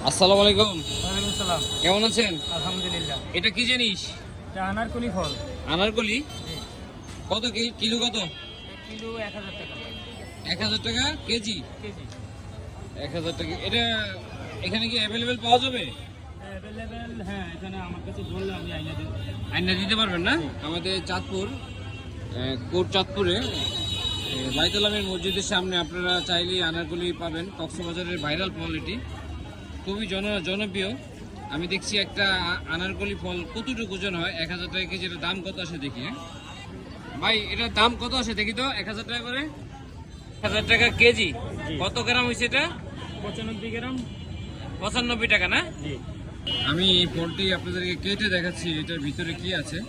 আসসালামু আলাইকুম। ওয়ালাইকুম সালাম। কেমন আছেন? আলহামদুলিল্লাহ। এটা কি জিনিস? এটা আনারকলি ফল। আনারকলি। জি। কত কিলো কত? কিলো 1000 টাকা। 1000 টাকা কেজি। কেজি 1000 টাকা। এটা এখানে কি অ্যাভেলেবেল পাওয়া যাবে? অ্যাভেলেবেল, হ্যাঁ, এখানে আমার কাছে বললে আমি আইনা দেব। আইনা দিতে পারবেন না? আমাদের চাঁদপুর কোট চাঁদপুরে বাইতুল আমির মসজিদের সামনে আপনারা চাইলেই আনারকলি পাবেন। কক্সবাজারের ভাইরাল ফল এটি, খুবই জনপ্রিয়। আমি দেখছি একটা আনারকলি ফল কতটুকু ওজন হয়? 1000 টাকা কেজি। এটার দাম কত আসে দেখি। ভাই এটার দাম কত আসে দেখি তো? 1000 টাকা করে। 1000 টাকা কেজি। কত গ্রাম হয়েছে এটা? 95 গ্রাম। 95 টাকা না? জি। আমি এই ফলটি আপনাদেরকে কেটে দেখাচ্ছি এটার ভিতরে কি আছে।